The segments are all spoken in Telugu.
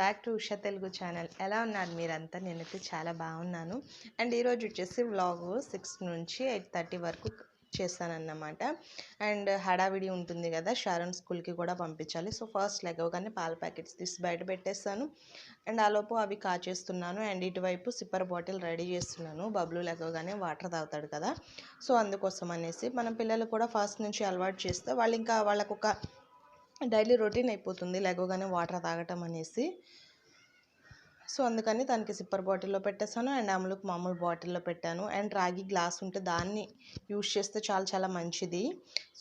Back to Usha Telugu channel. ఎలా ఉన్నారు మీరంతా? నేనైతే చాలా బాగున్నాను. అండ్ ఈరోజు వచ్చేసి వ్లాగ్ 6 నుంచి 8:30 వరకు చేస్తానన్నమాట. అండ్ హడావిడి ఉంటుంది కదా, షారోన్ స్కూల్కి కూడా పంపించాలి. సో ఫస్ట్ లెగవగానే పాల ప్యాకెట్స్ తీసి బయట పెట్టేస్తాను. అండ్ ఆలోపు అవి కాచేస్తున్నాను. అండ్ ఇటువైపు సిప్పర్ బాటిల్ రెడీ చేస్తున్నాను. బబ్లు లెగవగానే వాటర్ తాగుతాడు కదా, సో అందుకోసం అనేసి మనం పిల్లలు కూడా ఫస్ట్ నుంచి అలవాటు చేస్తే వాళ్ళు ఇంకా వాళ్ళకు ఒక డైలీ రొటీన్ అయిపోతుంది లెగవగానే వాటర్ తాగటం అనేసి. సో అందుకని తనకి సిప్పర్ బాటిల్లో పెట్టేస్తాను. అండ్ అమలుకు మామూలు బాటిల్లో పెట్టాను. అండ్ రాగి గ్లాస్ ఉంటే దాన్ని యూజ్ చేస్తే చాలా చాలా మంచిది.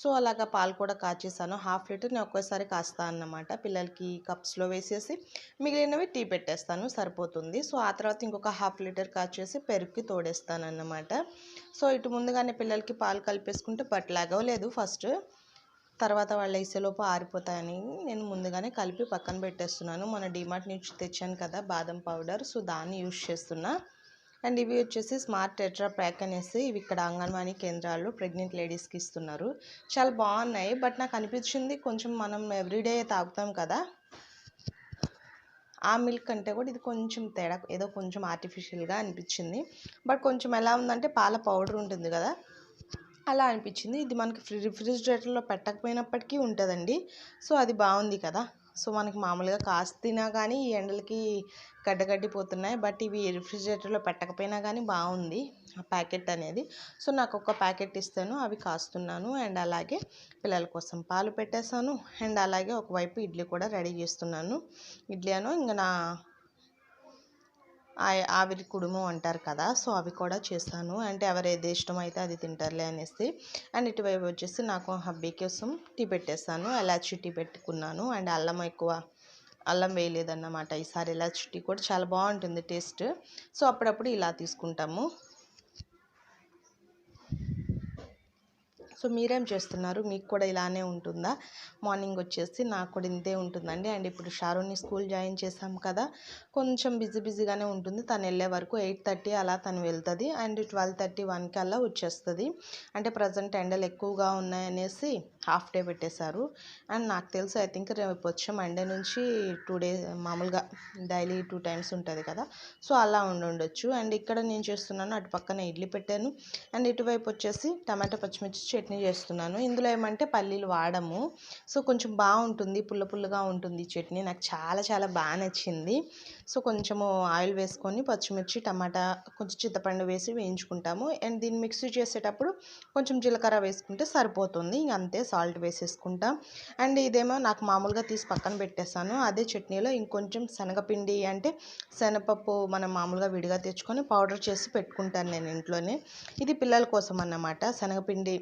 సో అలాగా పాలు కూడా కాచేసాను. 1/2 లీటర్ నేను ఒకేసారి కాస్తాను అన్నమాట. పిల్లలకి కప్స్లో వేసేసి మిగిలినవి టీ పెట్టేస్తాను, సరిపోతుంది. సో ఆ తర్వాత ఇంకొక 1/2 లీటర్ కాచేసి పెరుగుకి తోడేస్తాను అన్నమాట. సో ఇటు ముందుగానే పిల్లలకి పాలు కలిపేసుకుంటే బట్ లెగవలేదు ఫస్ట్, తర్వాత వాళ్ళు వేసేలోపు ఆరిపోతాయని నేను ముందుగానే కలిపి పక్కన పెట్టేస్తున్నాను. మన డిమార్ట్ నుంచి తెచ్చాను కదా బాదం పౌడర్, సో దాన్ని యూజ్ చేస్తున్నా. అండ్ ఇవి వచ్చేసి స్మార్ట్ టెట్రా ప్యాక్ అనేసి ఇవి ఇక్కడ అంగన్వాడీ కేంద్రాల్లో ప్రెగ్నెంట్ లేడీస్కి ఇస్తున్నారు. చాలా బాగున్నాయి. బట్ నాకు అనిపించింది కొంచెం మనం ఎవ్రీడే తాగుతాం కదా, ఆ మిల్క్ అంటే కూడా ఇది కొంచెం తేడా, ఏదో కొంచెం ఆర్టిఫిషియల్గా అనిపించింది. బట్ కొంచెం ఎలా ఉందంటే పాల పౌడర్ ఉంటుంది కదా, అలా అనిపించింది. ఇది మనకి రిఫ్రిజిరేటర్లో పెట్టకపోయినప్పటికీ ఉంటుందండి. సో అది బాగుంది కదా. సో మనకి మామూలుగా కాస్త తినా కానీ ఈ ఎండలకి గడ్డగడ్డిపోతున్నాయి. బట్ ఇవి రిఫ్రిజిరేటర్లో పెట్టకపోయినా కానీ బాగుంది ఆ ప్యాకెట్ అనేది. సో నాకు ఒక ప్యాకెట్ ఇస్తాను, అవి కాస్తున్నాను. అండ్ అలాగే పిల్లల కోసం పాలు పెట్టేశాను. అండ్ అలాగే ఒకవైపు ఇడ్లీ కూడా రెడీ చేస్తున్నాను. ఇడ్లీ అను ఇంకా నా ఆవిరి కుడుము అంటారు కదా, సో అవి కూడా చేస్తాను. అంటే ఎవరేది ఇష్టమైతే అది తింటారులే అనేసి. అండ్ ఇటువైపు వచ్చేసి నాకు హబ్బీ కోసం టీ పెట్టేస్తాను. ఎలాచి టీ పెట్టుకున్నాను. అండ్ అల్లం వేయలేదన్నమాట ఈసారి. ఎలాచి టీ కూడా చాలా బాగుంటుంది టేస్ట్. సో అప్పుడప్పుడు ఇలా తీసుకుంటాము. సో మీరేం చేస్తున్నారు? మీకు కూడా ఇలానే ఉంటుందా? మార్నింగ్ వచ్చేసి నాకు కూడా ఇంతే ఉంటుందండి. అండ్ ఇప్పుడు షారోని స్కూల్ జాయిన్ చేసాం కదా, కొంచెం బిజీగానే ఉంటుంది. తను వెళ్ళే వరకు 8:30 అలా తను వెళ్తుంది. అండ్ 12:30 1 కల్లా వచ్చేస్తుంది. అంటే ప్రజెంట్ ఎండలు ఎక్కువగా ఉన్నాయనేసి హాఫ్ డే పెట్టేశారు. అండ్ నాకు తెలిసి ఐ థింక్ రేపు వచ్చే మండే నుంచి 2 డేస్ మామూలుగా డైలీ 2 టైమ్స్ ఉంటుంది కదా, సో అలా ఉండొచ్చు. అండ్ ఇక్కడ నేను చేస్తున్నాను, అటు పక్కన ఇడ్లీ పెట్టాను. అండ్ ఇటువైపు వచ్చేసి టమాటో పచ్చిమిర్చి చట్నీ చేస్తున్నాను. ఇందులో ఏమంటే పల్లీలు వాడము, సో కొంచెం బాగుంటుంది, పుల్లగా ఉంటుంది చట్నీ. నాకు చాలా చాలా బాగా నచ్చింది. సో కొంచెము ఆయిల్ వేసుకొని పచ్చిమిర్చి టమాటా కొంచెం చింతపండు వేసి వేయించుకుంటాము. అండ్ దీన్ని మిక్సీ చేసేటప్పుడు కొంచెం జీలకర్ర వేసుకుంటే సరిపోతుంది. ఇంక అంతే, సాల్ట్ వేసేసుకుంటాం. అండ్ ఇదేమో నాకు మామూలుగా తీసి పక్కన పెట్టేస్తాను. అదే చట్నీలో ఇంకొంచెం శనగపిండి, అంటే శనగపప్పు మనం మామూలుగా విడిగా తెచ్చుకొని పౌడర్ చేసి పెట్టుకుంటాను నేను ఇంట్లోనే. ఇది పిల్లల కోసం అన్నమాట. శనగపిండి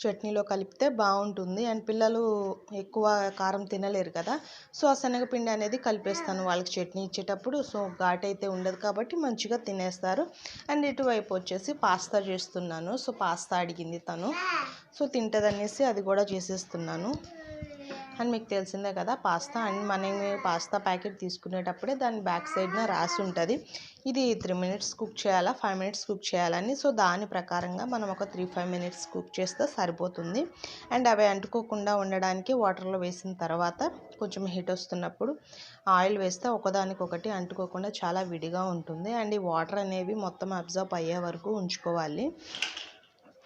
చట్నీలో కలిపితే బాగుంటుంది. అండ్ పిల్లలు ఎక్కువ కారం తినలేరు కదా, సో ఆ శనగపిండి అనేది కలిపేస్తాను వాళ్ళకి చట్నీ ఇచ్చేటప్పుడు. సో ఘాట్ అయితే ఉండదు కాబట్టి మంచిగా తినేస్తారు. అండ్ ఇటువైపు వచ్చేసి పాస్తా చేస్తున్నాను. సో పాస్తా అడిగింది తను, సో తింటదనేసి అది కూడా చేసేస్తున్నాను. అండ్ మీకు తెలిసిందే కదా పాస్తా. అండ్ మనం పాస్తా ప్యాకెట్ తీసుకునేటప్పుడే దాని బ్యాక్ సైడ్న రాసి ఉంటుంది ఇది 3 minutes కుక్ చేయాలా, 5 minutes కుక్ చేయాలని. సో దాని ప్రకారంగా మనం ఒక 3-5 minutes కుక్ చేస్తే సరిపోతుంది. అండ్ అవి అంటుకోకుండా ఉండడానికి వాటర్లో వేసిన తర్వాత కొంచెం హీట్ వస్తున్నప్పుడు ఆయిల్ వేస్తే ఒకదానికొకటి అంటుకోకుండా చాలా విడిగా ఉంటుంది. అండ్ ఈ వాటర్ అనేవి మొత్తం అబ్జర్వ్ అయ్యే వరకు ఉంచుకోవాలి.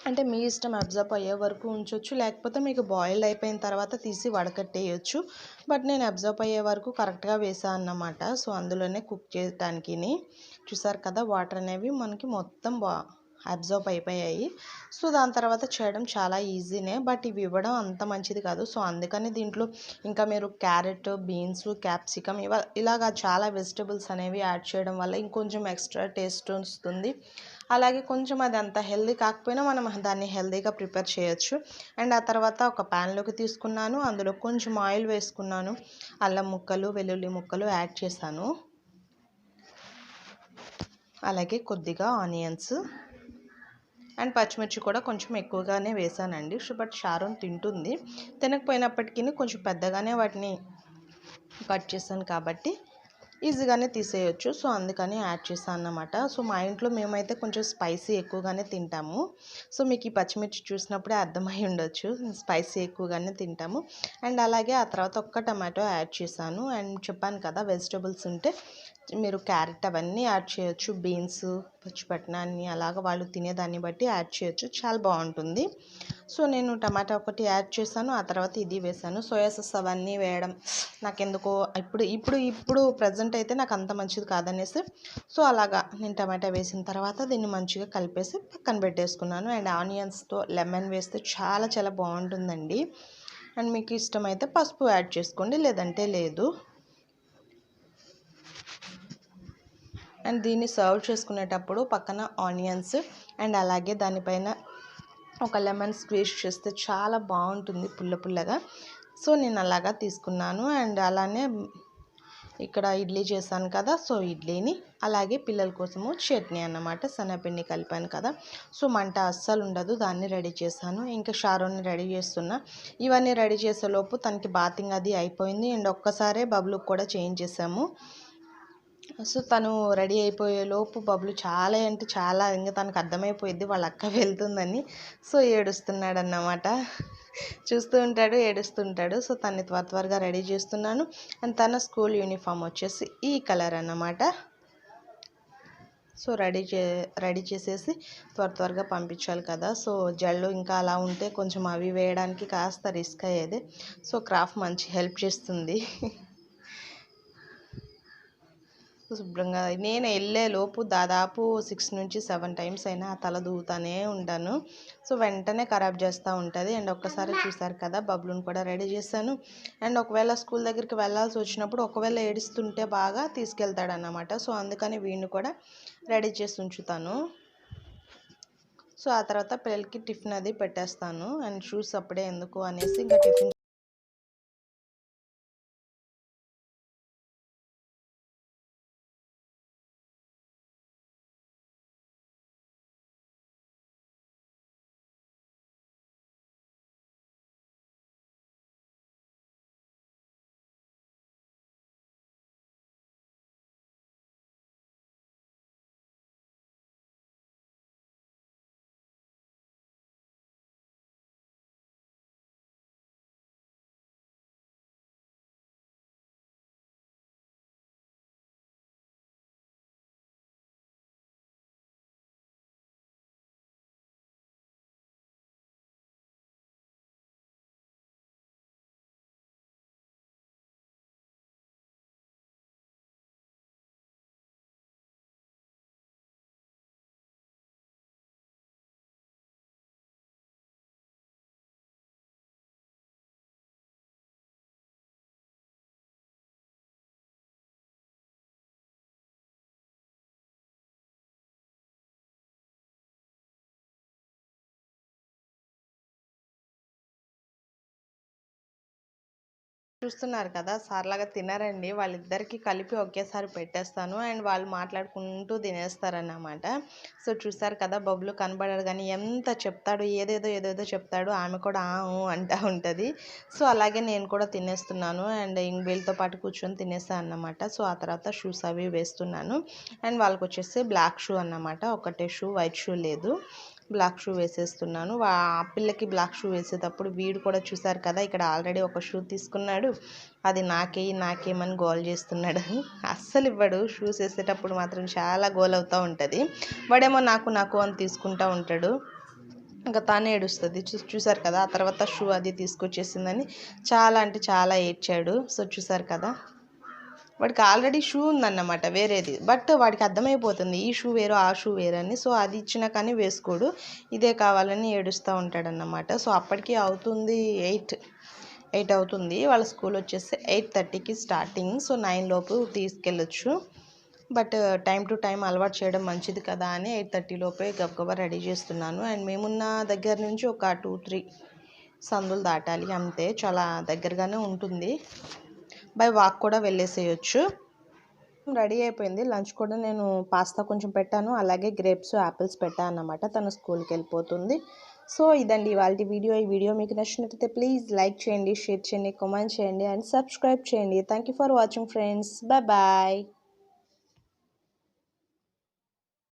అంటే మీ ఇష్టం, అబ్జర్వ్ అయ్యే వరకు ఉంచవచ్చు, లేకపోతే మీకు బాయిల్ అయిపోయిన తర్వాత తీసి వడకట్టేయచ్చు. బట్ నేను అబ్జర్వ్ అయ్యే వరకు కరెక్ట్గా వేసాను అన్నమాట. సో అందులోనే కుక్ చేయడానికి చూసారు కదా, వాటర్ అనేవి మనకి మొత్తం అబ్జర్వ్ అయిపోయాయి. సో దాని తర్వాత చేయడం చాలా ఈజీనే, బట్ ఇవి ఇవ్వడం అంత మంచిది కాదు. సో అందుకని దీంట్లో ఇంకా మీరు క్యారెట్, బీన్స్, క్యాప్సికమ్ ఇలాగా చాలా వెజిటబుల్స్ అనేవి యాడ్ చేయడం వల్ల ఇంకొంచెం ఎక్స్ట్రా టేస్ట్ వస్తుంది. అలాగే కొంచెం అది అంత హెల్దీ కాకపోయినా మనం దాన్ని హెల్దీగా ప్రిపేర్ చేయొచ్చు. అండ్ ఆ తర్వాత ఒక ప్యాన్లోకి తీసుకున్నాను, అందులో కొంచెం ఆయిల్ వేసుకున్నాను, అల్లం ముక్కలు, వెల్లుల్లి ముక్కలు యాడ్ చేశాను. అలాగే కొద్దిగా ఆనియన్స్ అండ్ పచ్చిమిర్చి కూడా కొంచెం ఎక్కువగానే వేసానండి. బట్ షారోన్ తింటుంది, తినకపోయినప్పటికీ కొంచెం పెద్దగానే వాటిని కట్ చేశాను కాబట్టి ఈజీగానే తీసేయొచ్చు. సో అందుకని యాడ్ చేశాను అన్నమాట. సో మా ఇంట్లో మేమైతే కొంచెం స్పైసీ ఎక్కువగానే తింటాము. సో మీకు ఈ పచ్చిమిర్చి చూసినప్పుడే అర్థమై ఉండొచ్చు, స్పైసీ ఎక్కువగానే తింటాము. అండ్ అలాగే ఆ తర్వాత ఒక్క టమాటో యాడ్ చేశాను. అండ్ చెప్పాను కదా, వెజిటబుల్స్ ఉంటే మీరు క్యారెట్ అవన్నీ యాడ్ చేయొచ్చు, బీన్స్, పచ్చిబఠాణీ అలాగ వాళ్ళు తినేదాన్ని బట్టి యాడ్ చేయొచ్చు, చాలా బాగుంటుంది. సో నేను టమాటా ఒకటి యాడ్ చేశాను, ఆ తర్వాత ఇది వేసాను. సోయా సాస్ అవన్నీ వేయడం నాకెందుకో ఇప్పుడు ప్రజెంట్ అయితే నాకు అంత మంచిది కాదనేసి సో అలాగా నేను టమాటా వేసిన తర్వాత దీన్ని మంచిగా కలిపేసి పక్కన పెట్టేసుకున్నాను. అండ్ ఆనియన్స్తో లెమన్ వేస్తే చాలా చాలా బాగుంటుందండి. అండ్ మీకు ఇష్టమైతే పసుపు యాడ్ చేసుకోండి, లేదంటే లేదు. అండ్ దీన్ని సర్వ్ చేసుకునేటప్పుడు పక్కన ఆనియన్స్ అండ్ అలాగే దానిపైన ఒక లెమన్ స్క్వీజ్ చేస్తే చాలా బాగుంటుంది పుల్ల పుల్లగా. సో నేను అలాగా తీసుకున్నాను. అండ్ అలానే ఇక్కడ ఇడ్లీ చేశాను కదా, సో ఇడ్లీని అలాగే పిల్లల కోసము చట్నీ అన్నమాట, శనగపిండి కలిపాను కదా. సో మంట అస్సలు ఉండదు, దాన్ని రెడీ చేశాను. ఇంకా షారోని రెడీ చేస్తున్నా. ఇవన్నీ రెడీ చేసేలోపు తనకి బాతింగ్ అది అయిపోయింది. అండ్ ఒక్కసారే బబ్లుకి కూడా చేంజ్ చేసాము. సో తను రెడీ అయిపోయేలోపు బబ్లు చాలా అంటే చాలా ఇంకా తనకు అర్థమైపోయింది వాళ్ళ అక్క వెళ్తుందని. సో ఏడుస్తున్నాడు అన్నమాట, చూస్తూ ఉంటాడు, ఏడుస్తుంటాడు. సో తన్ని త్వరగా రెడీ చేస్తున్నాను. అండ్ తన స్కూల్ యూనిఫామ్ వచ్చేసి ఈ కలర్ అన్నమాట. సో రెడీ చేసేసి త్వరగా పంపించాలి కదా. సో జల్లు ఇంకా అలా ఉంటే కొంచెం అవి వేయడానికి కాస్త రిస్క్ అయ్యేది. సో క్రాఫ్ట్ మంచి హెల్ప్ చేస్తుంది. శుభ్రంగా నేను వెళ్ళేలోపు దాదాపు 6 నుంచి 7 టైమ్స్ అయినా ఆ తల దూవుతానే ఉంటాను. సో వెంటనే ఖరాబ్ చేస్తూ ఉంటుంది. అండ్ ఒక్కసారి చూసారు కదా, బబ్లుని కూడా రెడీ చేశాను. అండ్ ఒకవేళ స్కూల్ దగ్గరికి వెళ్ళాల్సి వచ్చినప్పుడు ఒకవేళ ఏడుస్తుంటే బాగా తీసుకెళ్తాడు అన్నమాట. సో అందుకని వీడిని కూడా రెడీ చేసి ఉంచుతాను. సో ఆ తర్వాత పిల్లలకి టిఫిన్ అది పెట్టేస్తాను. అండ్ షూస్ అప్పుడే ఎందుకు అనేసి ఇంకా టిఫిన్ చూస్తున్నారు కదా, సార్లాగా తినరండి. వాళ్ళిద్దరికీ కలిపి ఒకేసారి పెట్టేస్తాను. అండ్ వాళ్ళు మాట్లాడుకుంటూ తినేస్తారన్నమాట. సో చూసారు కదా, బబ్లు కనబడాడు కానీ ఎంత చెప్తాడు, ఏదేదో చెప్తాడు. ఆమె కూడా అంటూ ఉంటుంది. సో అలాగే నేను కూడా తినేస్తున్నాను. అండ్ వీళ్ళతో పాటు కూర్చొని తినేస్తాను అన్నమాట. సో ఆ తర్వాత షూస్ అవి వేస్తున్నాను. అండ్ వాళ్ళకి వచ్చేసి బ్లాక్ షూ అన్నమాట, ఒకటే షూ, వైట్ షూ లేదు. బ్లాక్ షూ వేసేస్తున్నాను. ఆ పిల్లకి బ్లాక్ షూ వేసేటప్పుడు వీడు కూడా చూసారు కదా, ఇక్కడ ఆల్రెడీ ఒక షూ తీసుకున్నాడు. అది నాకేమని గోల్ చేస్తున్నాడు. అస్సలు ఇవ్వడు. షూస్ వేసేటప్పుడు మాత్రం చాలా గోల్ అవుతూ ఉంటుంది. వాడేమో నాకు అని తీసుకుంటూ ఉంటాడు. ఇంకా తానే ఏడుస్తుంది. చూసారు కదా, ఆ తర్వాత షూ అది తీసుకొచ్చేసిందని చాలా అంటే చాలా ఏడ్చాడు. సో చూసారు కదా, వాడికి ఆల్రెడీ షూ ఉందన్నమాట వేరేది. బట్ వాడికి అర్థమైపోతుంది ఈ షూ వేరు ఆ షూ వేరు అని. సో అది ఇచ్చినా కానీ వేసుకోడు, ఇదే కావాలని ఏడుస్తూ ఉంటాడన్నమాట. సో అప్పటికి అవుతుంది 8 అవుతుంది. వాళ్ళ స్కూల్ వచ్చేసి 8:30కి స్టార్టింగ్. సో 9 లోపు తీసుకెళ్ళొచ్చు. బట్ టైం టు టైం అలవాటు చేయడం మంచిది కదా అని 8:30 లోపే గబగబా రెడీ చేస్తున్నాను. అండ్ మేమున్న దగ్గర నుంచి ఒక 2-3 సందులు దాటాలి అంతే, చాలా దగ్గరగానే ఉంటుంది. బై వాక్ కూడా వెళ్ళేసేయచ్చు. రెడీ అయిపోయింది. లంచ్ కూడా నేను పాస్తా కొంచెం పెట్టాను, అలాగే గ్రేప్స్, యాపిల్స్ పెట్టాను అన్నమాట. తను స్కూల్కి వెళ్ళిపోతుంది. సో ఇదండి ఇవాల్టి వీడియో. ఈ వీడియో మీకు నచ్చినట్లయితే ప్లీజ్ లైక్ చేయండి, షేర్ చేయండి, కామెంట్ చేయండి అండ్ సబ్స్క్రైబ్ చేయండి. Thank you for watching friends. Bye bye.